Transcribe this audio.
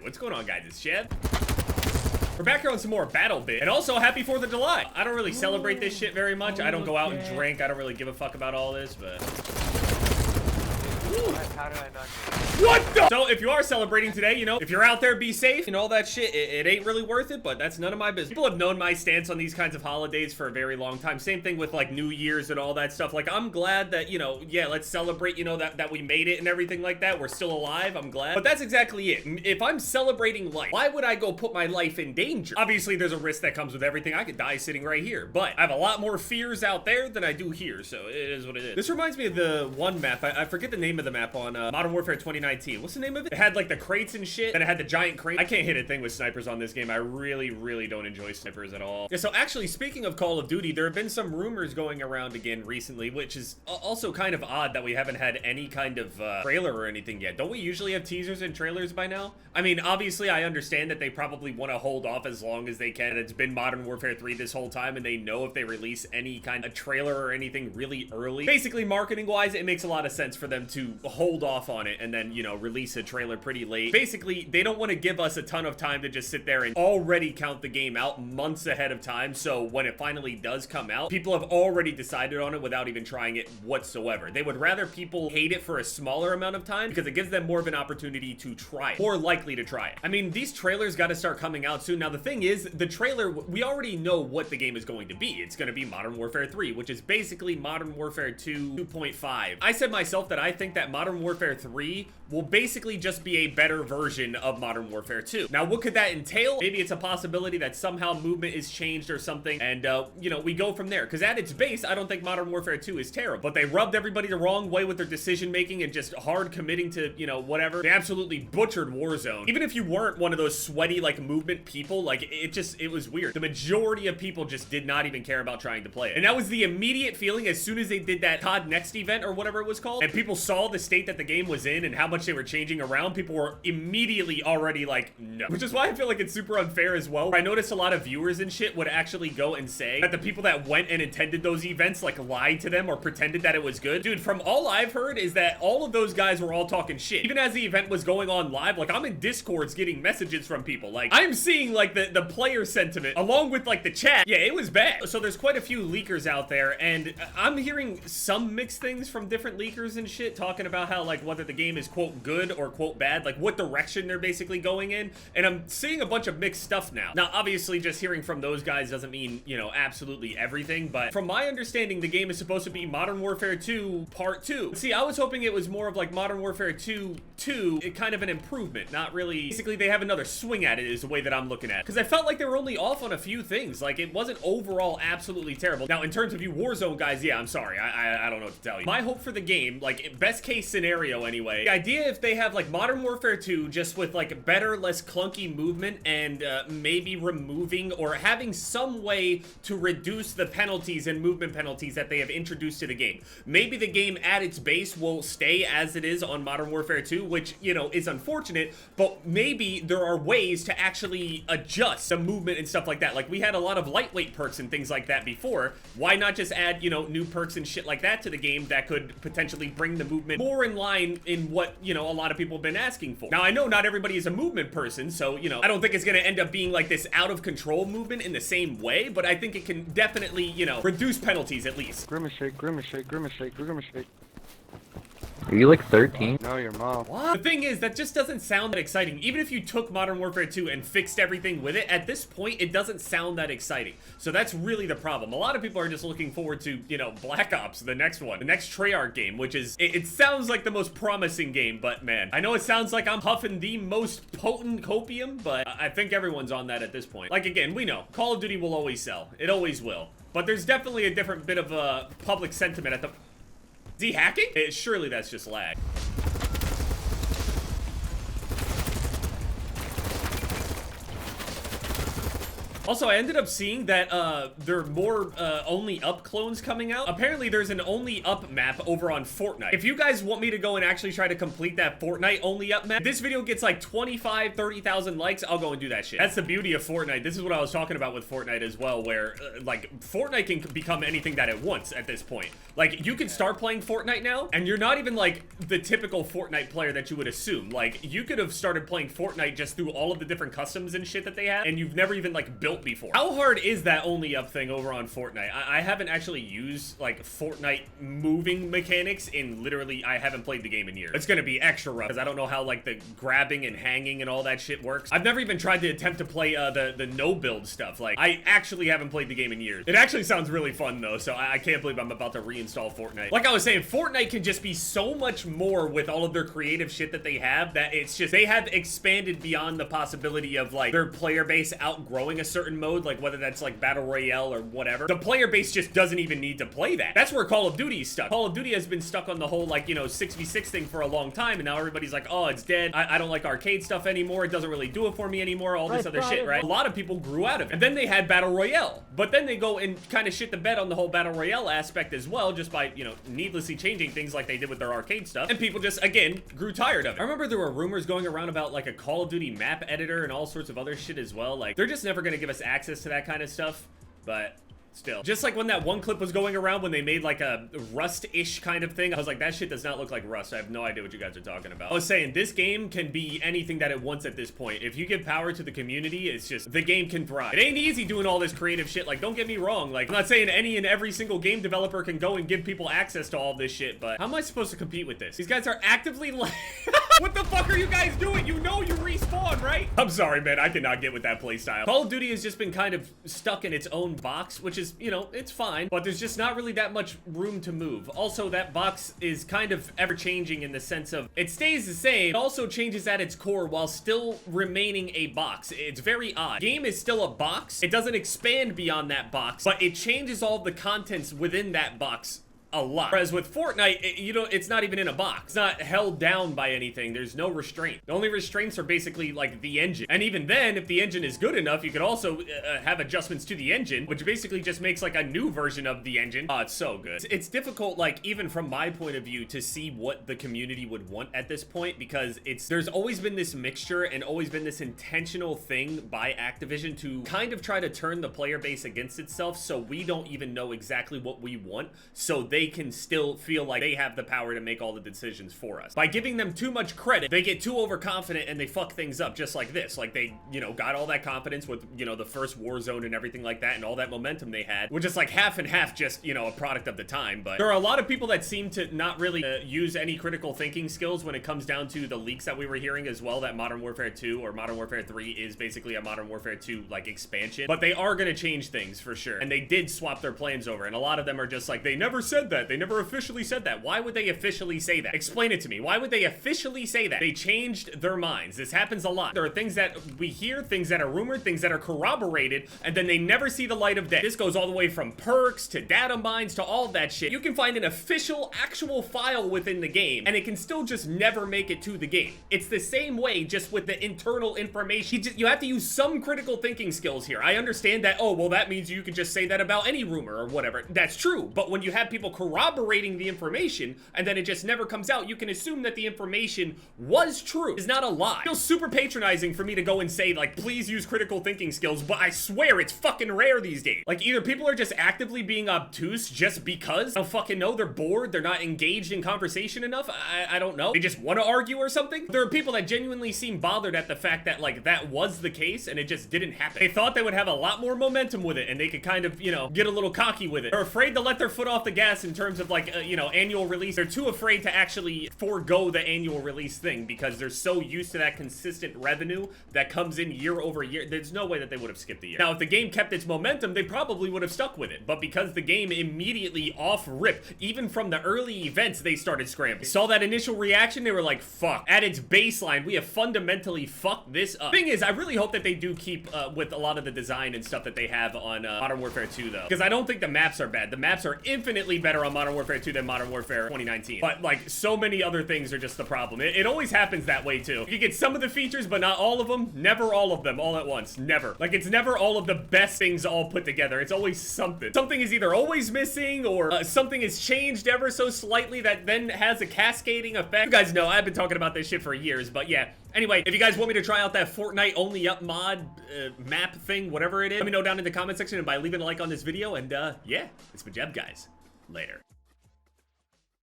What's going on, guys? It's Chad. We're back here on some more Battle Bit. And also, happy 4th of July. I don't really celebrate this shit very much. I don't go out and drink. I don't really give a fuck about all this, but... How did I not do it? What the? So, if you are celebrating today, you know, if you're out there, be safe and all that shit. It ain't really worth it, but that's none of my business. People have known my stance on these kinds of holidays for a very long time. Same thing with, like, New Year's and all that stuff. Like, I'm glad that, you know, yeah, let's celebrate, you know, that we made it and everything like that. We're still alive. I'm glad. But that's exactly it. If I'm celebrating life, why would I go put my life in danger? Obviously, there's a risk that comes with everything. I could die sitting right here, but I have a lot more fears out there than I do here, so it is what it is. This reminds me of the one map. I forget the name of the map on Modern Warfare 2019. What's the name of it? It had like the crates and shit, and it had the giant crate. I can't hit a thing with snipers on this game. I really don't enjoy snipers at all. Yeah, so actually, speaking of Call of Duty, there have been some rumors going around again recently, which is also kind of odd that we haven't had any kind of trailer or anything yet. Don't we usually have teasers and trailers by now? I mean, obviously, I understand that they probably want to hold off as long as they can. It's been Modern Warfare 3 this whole time, and they know if they release any kind of trailer or anything really early, basically marketing-wise, it makes a lot of sense for them to hold off on it and then, you know, release a trailer pretty late. Basically, they don't want to give us a ton of time to just sit there and already count the game out months ahead of time, so when it finally does come out, people have already decided on it without even trying it whatsoever. They would rather people hate it for a smaller amount of time because it gives them more of an opportunity to try it, more likely to try it. I mean, these trailers got to start coming out soon. Now, the thing is, the trailer, we already know what the game is going to be. It's going to be Modern Warfare 3, which is basically Modern Warfare 2 2.5. I said myself that I think that Modern Warfare 3 will basically just be a better version of Modern Warfare 2. Now, what could that entail? Maybe it's a possibility that somehow movement is changed or something, and, you know, we go from there. Because at its base, I don't think Modern Warfare 2 is terrible, but they rubbed everybody the wrong way with their decision-making and just hard committing to, you know, whatever. They absolutely butchered Warzone. Even if you weren't one of those sweaty, like, movement people, like, it was weird. The majority of people just did not even care about trying to play it. And that was the immediate feeling as soon as they did that COD Next event or whatever it was called, and people saw the state that the game was in and how much they were changing around, people were immediately already like, no. Which is why I feel like it's super unfair as well. I noticed a lot of viewers and shit would actually go and say that the people that went and attended those events like lied to them or pretended that it was good. Dude, from all I've heard is that all of those guys were all talking shit. Even as the event was going on live, like I'm in Discords getting messages from people. Like I'm seeing like the player sentiment along with like the chat. Yeah, it was bad. So there's quite a few leakers out there, and I'm hearing some mixed things from different leakers and shit talking about how like whether the game is quote good or quote bad, like what direction they're basically going in, and I'm seeing a bunch of mixed stuff now. Now, obviously, just hearing from those guys doesn't mean, you know, absolutely everything, but from my understanding, the game is supposed to be Modern Warfare 2 Part 2. See, I was hoping it was more of like Modern Warfare 2, kind of an improvement, not really. Basically, they have another swing at it is the way that I'm looking at it. Because I felt like they were only off on a few things. Like, it wasn't overall absolutely terrible. Now, in terms of you Warzone guys, yeah, I'm sorry. I don't know what to tell you. My hope for the game, like, best case scenario anyway, the idea if they have like Modern Warfare 2 just with like better, less clunky movement and maybe removing or having some way to reduce the penalties and movement penalties that they have introduced to the game. Maybe the game at its base will stay as it is on Modern Warfare 2, which, you know, is unfortunate, but maybe there are ways to actually adjust the movement and stuff like that. Like we had a lot of lightweight perks and things like that before. Why not just add, you know, new perks and shit like that to the game that could potentially bring the movement more in line in what, you know, a lot of people have been asking for. Now, I know not everybody is a movement person, so, you know, I don't think it's gonna end up being like this out of control movement in the same way, but I think it can definitely, you know, reduce penalties at least. Grimace shake, grimace shake, grimace shake, grimace shake. Are you like 13? No, your mom. What? The thing is, that just doesn't sound that exciting. Even if you took Modern Warfare 2 and fixed everything with it, at this point, it doesn't sound that exciting. So that's really the problem. A lot of people are just looking forward to, you know, Black Ops, the next one, the next Treyarch game, which is, it sounds like the most promising game, but man, I know it sounds like I'm huffing the most potent copium, but I think everyone's on that at this point. Like, again, we know, Call of Duty will always sell. It always will. But there's definitely a different bit of a public sentiment at the... Is he hacking? Surely that's just lag. Also, I ended up seeing that there are more Only Up clones coming out. Apparently, there's an Only Up map over on Fortnite. If you guys want me to go and actually try to complete that Fortnite Only Up map, if this video gets like 25, 30,000 likes, I'll go and do that shit. That's the beauty of Fortnite. This is what I was talking about with Fortnite as well, where like Fortnite can become anything that it wants at this point. Like, you can start playing Fortnite now, and you're not even like the typical Fortnite player that you would assume. Like, you could have started playing Fortnite just through all of the different customs and shit that they have, and you've never even like built before. How hard is that Only Up thing over on Fortnite? I haven't actually used like Fortnite moving mechanics in literally, I haven't played the game in years. It's gonna be extra rough because I don't know how like the grabbing and hanging and all that shit works. I've never even tried to attempt to play the no build stuff. Like, I actually haven't played the game in years. It actually sounds really fun though, so I can't believe I'm about to reinstall Fortnite. Like I was saying, Fortnite can just be so much more with all of their creative shit that they have, that it's just, they have expanded beyond the possibility of like their player base outgrowing a certain mode, like whether that's like Battle Royale or whatever. The player base just doesn't even need to play that. That's where Call of Duty is stuck. Call of Duty has been stuck on the whole like, you know, 6v6 thing for a long time, and now everybody's like, oh, it's dead. I don't like arcade stuff anymore. It doesn't really do it for me anymore. All this other shit, right? A lot of people grew out of it. And then they had Battle Royale, but then they go and kind of shit the bed on the whole Battle Royale aspect as well, just by, you know, needlessly changing things like they did with their arcade stuff, and people just, again, grew tired of it. I remember there were rumors going around about like a Call of Duty map editor and all sorts of other shit as well. Like, they're just never gonna give us access to that kind of stuff, but still. Just like when that one clip was going around when they made like a Rust-ish kind of thing, I was like, that shit does not look like Rust. I have no idea what you guys are talking about. I was saying, this game can be anything that it wants at this point. If you give power to the community, it's just, the game can thrive. It ain't easy doing all this creative shit. Like, don't get me wrong. Like, I'm not saying any and every single game developer can go and give people access to all this shit, but how am I supposed to compete with this? These guys are actively like, what the fuck are you guys doing? You know you respawn, right? I'm sorry, man. I cannot get with that playstyle. Call of Duty has just been kind of stuck in its own box, which is, you know, it's fine, but there's just not really that much room to move. Also, that box is kind of ever-changing in the sense of it stays the same, it also changes at its core while still remaining a box. It's very odd. Game is still a box. It doesn't expand beyond that box, but it changes all the contents within that box a lot. Whereas with Fortnite, it's not even in a box. It's not held down by anything. There's no restraint. The only restraints are basically like the engine. And even then, if the engine is good enough, you could also have adjustments to the engine, which basically just makes like a new version of the engine. Oh, it's so good. It's difficult, like even from my point of view, to see what the community would want at this point, because there's always been this mixture and always been this intentional thing by Activision to kind of try to turn the player base against itself, so we don't even know exactly what we want, so they can still feel like they have the power to make all the decisions for us. By giving them too much credit, they get too overconfident and they fuck things up, just like this. Like they, got all that confidence with, the first Warzone and everything like that, and all that momentum they had, which is like half and half, just, a product of the time. But there are a lot of people that seem to not really use any critical thinking skills when it comes down to the leaks that we were hearing as well, that Modern Warfare 2 or Modern Warfare 3 is basically a Modern Warfare 2 like expansion. But they are gonna change things for sure, and they did swap their plans over, and a lot of them are just like, they never said that. They never officially said that. Why would they officially say that? Explain it to me. Why would they officially say that? They changed their minds. This happens a lot. There are things that we hear, things that are rumored, things that are corroborated, and then they never see the light of day. This goes all the way from perks to data mines to all that shit. You can find an official, actual file within the game, and it can still just never make it to the game. It's the same way, just with the internal information. You have to use some critical thinking skills here. I understand that, oh, well, that means you can just say that about any rumor or whatever. That's true, but when you have people corroborating the information and then it just never comes out, you can assume that the information was true. It's not a lie. It feels super patronizing for me to go and say, like, please use critical thinking skills, but I swear it's fucking rare these days. Like, either people are just actively being obtuse just because they don't fucking know, they're bored, they're not engaged in conversation enough, I don't know. They just want to argue or something. There are people that genuinely seem bothered at the fact that, like, that was the case and it just didn't happen. They thought they would have a lot more momentum with it and they could kind of, get a little cocky with it. They're afraid to let their foot off the gas in terms of, like, annual release. They're too afraid to actually forego the annual release thing because they're so used to that consistent revenue that comes in year over year. There's no way that they would have skipped the year. Now, if the game kept its momentum, they probably would have stuck with it. But because the game immediately off rip, even from the early events, they started scrambling. Saw that initial reaction, they were like, fuck. At its baseline, we have fundamentally fucked this up. Thing is, I really hope that they do keep with a lot of the design and stuff that they have on Modern Warfare 2, though. Because I don't think the maps are bad. The maps are infinitely better better on Modern Warfare 2 than Modern Warfare 2019. But like so many other things are just the problem. It always happens that way too. You get some of the features, but not all of them. Never all of them all at once. Never. Like it's never all of the best things all put together. It's always something. Something is either always missing or something is changed ever so slightly that then has a cascading effect. You guys know I've been talking about this shit for years, but yeah. Anyway, if you guys want me to try out that Fortnite only up mod map thing, whatever it is, let me know down in the comment section and by leaving a like on this video. And yeah, it's been Jeb, guys. Later.